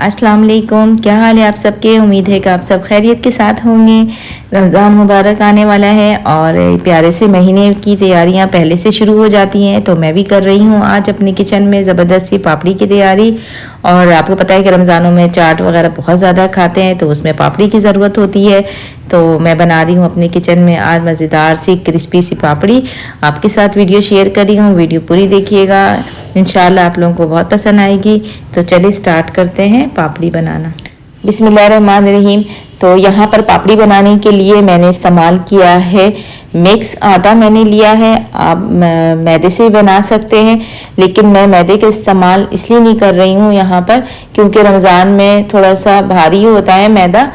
अस्सलाम वालेकुम, क्या हाल है आप सबके। उम्मीद है कि आप सब खैरियत के साथ होंगे। रमज़ान मुबारक आने वाला है और प्यारे से महीने की तैयारियां पहले से शुरू हो जाती हैं, तो मैं भी कर रही हूँ आज अपने किचन में ज़बरदस्त सी पापड़ी की तैयारी। और आपको पता है कि रमज़ानों में चाट वगैरह बहुत ज़्यादा खाते हैं, तो उसमें पापड़ी की ज़रूरत होती है। तो मैं बना रही हूँ अपने किचन में आज मज़ेदार सी क्रिस्पी सी पापड़ी। आपके साथ वीडियो शेयर कर रही हूँ, वीडियो पूरी देखिएगा, इंशाल्लाह आप लोगों को बहुत पसंद आएगी। तो चलिए स्टार्ट करते हैं पापड़ी बनाना। बिस्मिल्लाहिर्रहमानिर्रहीम। तो यहाँ पर पापड़ी बनाने के लिए मैंने इस्तेमाल किया है मिक्स आटा मैंने लिया है। आप मैदे से भी बना सकते हैं, लेकिन मैं मैदे का इस्तेमाल इसलिए नहीं कर रही हूँ यहाँ पर क्योंकि रमज़ान में थोड़ा सा भारी होता है, मैदा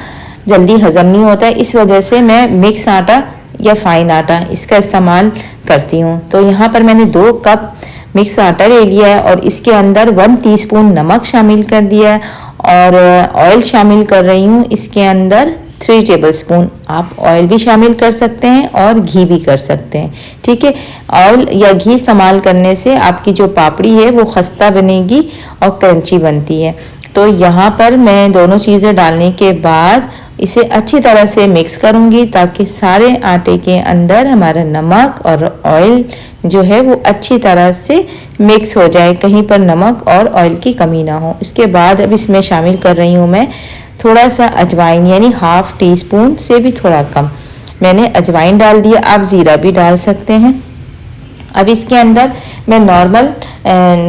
जल्दी हज़म नहीं होता है। इस वजह से मैं मिक्स आटा या फाइन आटा इसका इस्तेमाल करती हूँ। तो यहाँ पर मैंने 2 कप मिक्स आटा ले लिया है और इसके अंदर 1 टीस्पून नमक शामिल कर दिया है और ऑयल शामिल कर रही हूँ इसके अंदर 3 टेबलस्पून। आप ऑयल भी शामिल कर सकते हैं और घी भी कर सकते हैं, ठीक है। ऑयल या घी इस्तेमाल करने से आपकी जो पापड़ी है वो खस्ता बनेगी और क्रंची बनती है। तो यहाँ पर मैं दोनों चीज़ें डालने के बाद इसे अच्छी तरह से मिक्स करूँगी ताकि सारे आटे के अंदर हमारा नमक और ऑयल जो है वो अच्छी तरह से मिक्स हो जाए, कहीं पर नमक और ऑयल की कमी ना हो। इसके बाद अब इसमें शामिल कर रही हूँ मैं थोड़ा सा अजवाइन, यानी 1/2 टीस्पून से भी थोड़ा कम मैंने अजवाइन डाल दिया। आप ज़ीरा भी डाल सकते हैं। अब इसके अंदर मैं नॉर्मल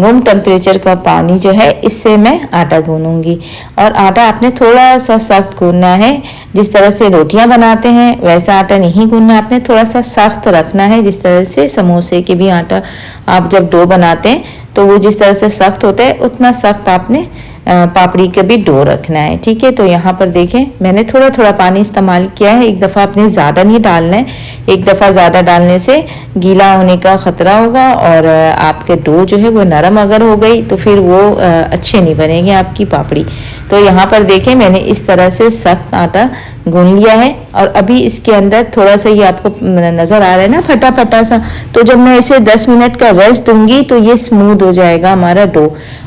रूम टेम्परेचर का पानी जो है इससे मैं आटा गूंदूंगी। और आटा आपने थोड़ा सा सख्त गूंदना है, जिस तरह से रोटियां बनाते हैं वैसा आटा नहीं गूंदना, आपने थोड़ा सा सख्त रखना है। जिस तरह से समोसे के भी आटा आप जब डो बनाते हैं तो वो जिस तरह से सख्त होता है उतना सख्त आपने पापड़ी का भी डो रखना है, ठीक है। तो यहाँ पर देखें मैंने थोड़ा थोड़ा पानी इस्तेमाल किया है, एक दफ़ा आपने ज़्यादा नहीं डालना है। एक दफ़ा ज़्यादा डालने से गीला होने का ख़तरा होगा और आपके डो जो है वो नरम अगर हो गई तो फिर वो अच्छे नहीं बनेगी आपकी पापड़ी। तो यहाँ पर देखें मैंने इस तरह से सख्त आटा गूंद लिया है और अभी इसके अंदर थोड़ा सा ये आपको नज़र आ रहा है ना फटा फटा सा, तो जब मैं इसे 10 मिनट का रेस्ट दूंगी तो ये स्मूथ हो जाएगा हमारा डो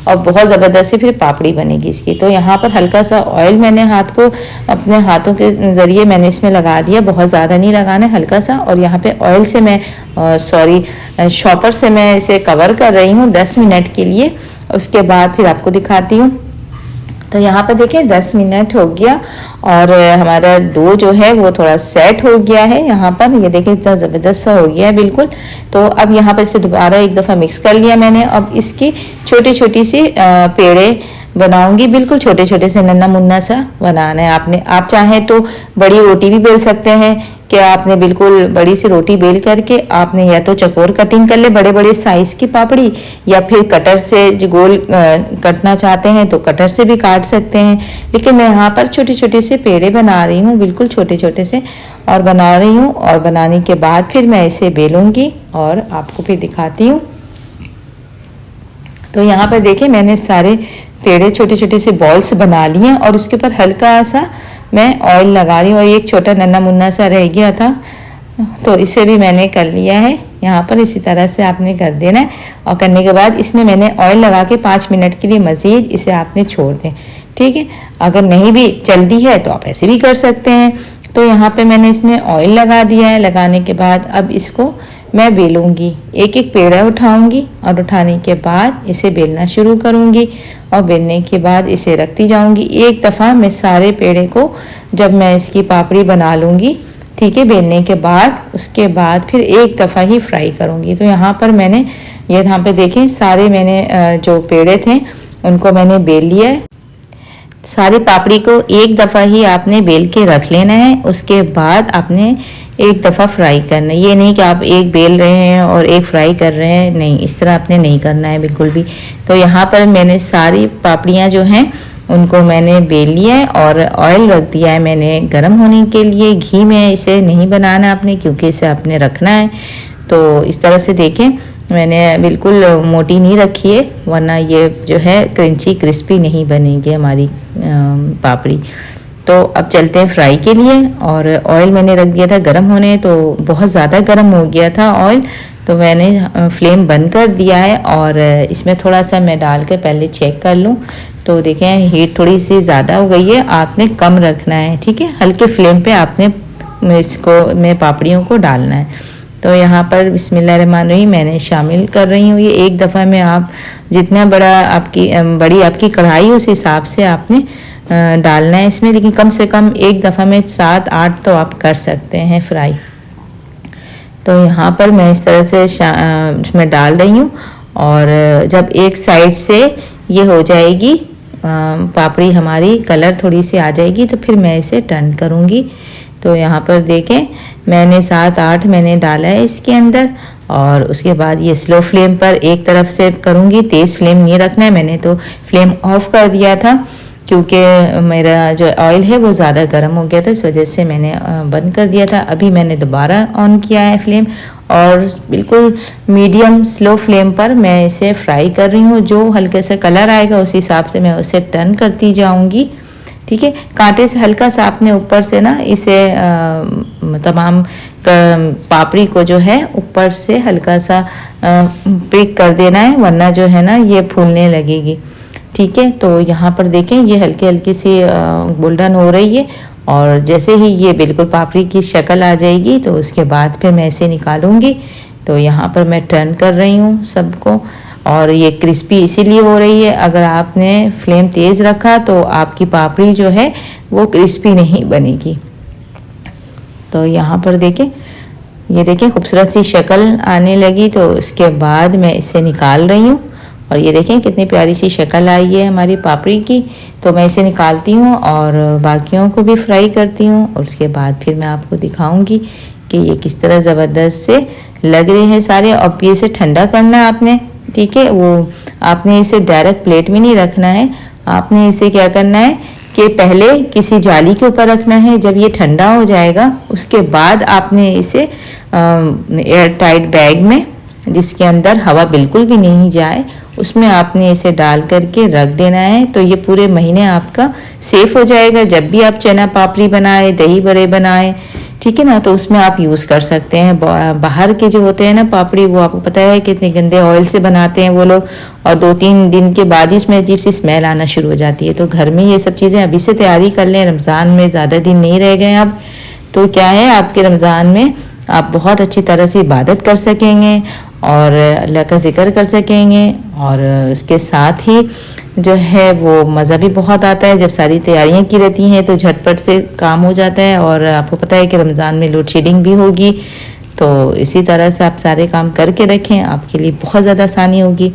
और बहुत ज़बरदस्त फिर पापड़ी बनेगी इसकी। तो यहाँ पर हल्का सा ऑयल मैंने अपने हाथों के ज़रिए मैंने इसमें लगा दिया, बहुत ज़्यादा नहीं लगाना है, हल्का सा। और यहाँ पे ऑयल से मैं शॉपर से मैं इसे कवर कर रही हूँ 10 मिनट के लिए। उसके बाद फिर आपको दिखाती हूँ। तो यहाँ पर देखें 10 मिनट हो गया और हमारा डो जो है वो थोड़ा सेट हो गया है। यहाँ पर ये देखें इतना ज़बरदस्त सा हो गया है बिल्कुल। तो अब यहाँ पर इसे दोबारा एक दफ़ा मिक्स कर लिया मैंने। अब इसकी छोटी छोटी सी पेड़े बनाऊंगी, बिल्कुल छोटे छोटे से नन्ना मुन्ना सा बनाना है आपने। आप चाहें तो बड़ी रोटी भी बेल सकते हैं कि आपने बिल्कुल बड़ी सी रोटी बेल करके आपने या तो चकोर कटिंग कर ले बड़े बड़े साइज़ की पापड़ी, या फिर कटर से जो गोल कटना चाहते हैं तो कटर से भी काट सकते हैं। लेकिन मैं यहाँ पर छोटे छोटे से पेड़े बना रही हूँ, बिल्कुल छोटे छोटे से और बना रही हूँ। और बनाने के बाद फिर मैं इसे बेलूँगी और आपको फिर दिखाती हूँ। तो यहाँ पर देखिए मैंने सारे पेड़े छोटे छोटे से बॉल्स बना लिए और उसके ऊपर हल्का सा मैं ऑयल लगा रही हूँ। और एक छोटा नन्ना मुन्ना सा रह गया था तो इसे भी मैंने कर लिया है। यहाँ पर इसी तरह से आपने कर देना है और करने के बाद इसमें मैंने ऑयल लगा के 5 मिनट के लिए मज़ीद इसे आपने छोड़ दें, ठीक है। अगर नहीं भी जल्दी है तो आप ऐसे भी कर सकते हैं। तो यहाँ पे मैंने इसमें ऑयल लगा दिया है। लगाने के बाद अब इसको मैं बेलूँगी, एक एक पेड़ा उठाऊँगी और उठाने के बाद इसे बेलना शुरू करूँगी और बेलने के बाद इसे रखती जाऊँगी। एक दफ़ा मैं सारे पेड़े को जब मैं इसकी पापड़ी बना लूँगी, ठीक है, बेलने के बाद उसके बाद फिर एक दफ़ा ही फ्राई करूँगी। तो यहाँ पर मैंने यहाँ पे देखें सारे मैंने जो पेड़े थे उनको मैंने बेल लिया है। सारी पापड़ी को एक दफ़ा ही आपने बेल के रख लेना है, उसके बाद आपने एक दफ़ा फ्राई करना है। ये नहीं कि आप एक बेल रहे हैं और एक फ्राई कर रहे हैं, नहीं, इस तरह आपने नहीं करना है बिल्कुल भी। तो यहाँ पर मैंने सारी पापड़ियाँ जो हैं उनको मैंने बेल लिया है और ऑयल रख दिया है मैंने गरम होने के लिए। घी में इसे नहीं बनाना आपने क्योंकि इसे आपने रखना है। तो इस तरह से देखें मैंने बिल्कुल मोटी नहीं रखी है, वरना ये जो है क्रंची क्रिस्पी नहीं बनेगी हमारी पापड़ी। तो अब चलते हैं फ्राई के लिए। और ऑयल मैंने रख दिया था गरम होने, तो बहुत ज़्यादा गरम हो गया था ऑयल, तो मैंने फ्लेम बंद कर दिया है और इसमें थोड़ा सा मैं डाल के पहले चेक कर लूँ। तो देखें हीट थोड़ी सी ज़्यादा हो गई है, आपने कम रखना है, ठीक है। हल्के फ्लेम पे आपने इसको पापड़ियों को डालना है। तो यहाँ पर बिस्मिल्लाहिर्रहमानिर्रहीम मैंने शामिल कर रही हूँ। ये एक दफ़ा में आप जितना बड़ी आपकी कढ़ाई उस हिसाब से आपने डालना है इसमें, लेकिन कम से कम एक दफ़ा में 7-8 तो आप कर सकते हैं फ्राई। तो यहाँ पर मैं इस तरह से इसमें डाल रही हूँ, और जब एक साइड से ये हो जाएगी पापड़ी हमारी, कलर थोड़ी सी आ जाएगी, तो फिर मैं इसे टर्न करूँगी। तो यहाँ पर देखें मैंने 7-8 मैंने डाला है इसके अंदर, और उसके बाद ये स्लो फ्लेम पर एक तरफ से करूँगी, तेज़ फ्लेम नहीं रखना है। मैंने तो फ्लेम ऑफ कर दिया था क्योंकि मेरा जो ऑयल है वो ज़्यादा गर्म हो गया था, इस वजह से मैंने बंद कर दिया था। अभी मैंने दोबारा ऑन किया है फ्लेम, और बिल्कुल मीडियम स्लो फ्लेम पर मैं इसे फ्राई कर रही हूँ। जो हल्के से कलर आएगा उस हिसाब से मैं उसे टर्न करती जाऊँगी, ठीक है। कांटे से हल्का सा आपने ऊपर से ना इसे तमाम पापड़ी को जो है ऊपर से हल्का सा प्रिक कर देना है, वरना जो है ना ये फूलने लगेगी, ठीक है। तो यहाँ पर देखें ये हल्की हल्की सी गोल्डन हो रही है, और जैसे ही ये बिल्कुल पापड़ी की शक्ल आ जाएगी तो उसके बाद फिर मैं इसे निकालूंगी। तो यहाँ पर मैं टर्न कर रही हूँ सबको, और ये क्रिस्पी इसीलिए हो रही है, अगर आपने फ्लेम तेज़ रखा तो आपकी पापड़ी जो है वो क्रिस्पी नहीं बनेगी। तो यहाँ पर देखें, ये देखें खूबसूरत सी शक्ल आने लगी, तो उसके बाद मैं इसे निकाल रही हूँ, और ये देखें कितनी प्यारी सी शक्ल आई है हमारी पापड़ी की। तो मैं इसे निकालती हूँ और बाकियों को भी फ्राई करती हूँ, और उसके बाद फिर मैं आपको दिखाऊंगी कि ये किस तरह ज़बरदस्त से लग रहे हैं सारे। और ये इसे ठंडा करना है आपने, ठीक है। वो आपने इसे डायरेक्ट प्लेट में नहीं रखना है, आपने इसे क्या करना है कि पहले किसी जाली के ऊपर रखना है। जब ये ठंडा हो जाएगा उसके बाद आपने इसे एयर टाइट बैग में, जिसके अंदर हवा बिल्कुल भी नहीं जाए, उसमें आपने इसे डाल करके रख देना है। तो ये पूरे महीने आपका सेफ हो जाएगा। जब भी आप चना पापड़ी बनाए, दही बड़े बनाए, ठीक है ना, तो उसमें आप यूज़ कर सकते हैं। बाहर के जो होते हैं ना पापड़ी, वो आपको पता है कितने गंदे ऑयल से बनाते हैं वो लोग, और 2-3 दिन के बाद ही उसमें अजीब सी स्मेल आना शुरू हो जाती है। तो घर में ये सब चीज़ें अभी से तैयारी कर लें, रमज़ान में ज़्यादा दिन नहीं रह गए अब, तो क्या है आपके रमज़ान में आप बहुत अच्छी तरह से इबादत कर सकेंगे और अल्लाह का ज़िक्र कर सकेंगे, और इसके साथ ही जो है वो मज़ा भी बहुत आता है। जब सारी तैयारियां की रहती हैं तो झटपट से काम हो जाता है, और आपको पता है कि रमज़ान में लोड शेडिंग भी होगी, तो इसी तरह से आप सारे काम करके रखें, आपके लिए बहुत ज़्यादा आसानी होगी।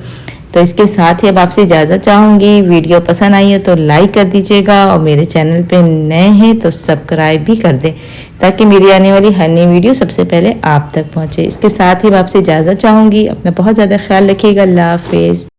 तो इसके साथ ही अब आपसे इजाज़त चाहूँगी। वीडियो पसंद आई है तो लाइक कर दीजिएगा, और मेरे चैनल पे नए हैं तो सब्सक्राइब भी कर दें, ताकि मेरी आने वाली हर नई वीडियो सबसे पहले आप तक पहुँचे। इसके साथ ही अब आपसे इजाज़त चाहूँगी। अपना बहुत ज़्यादा ख्याल रखिएगा। अल्लाह हाफिज़।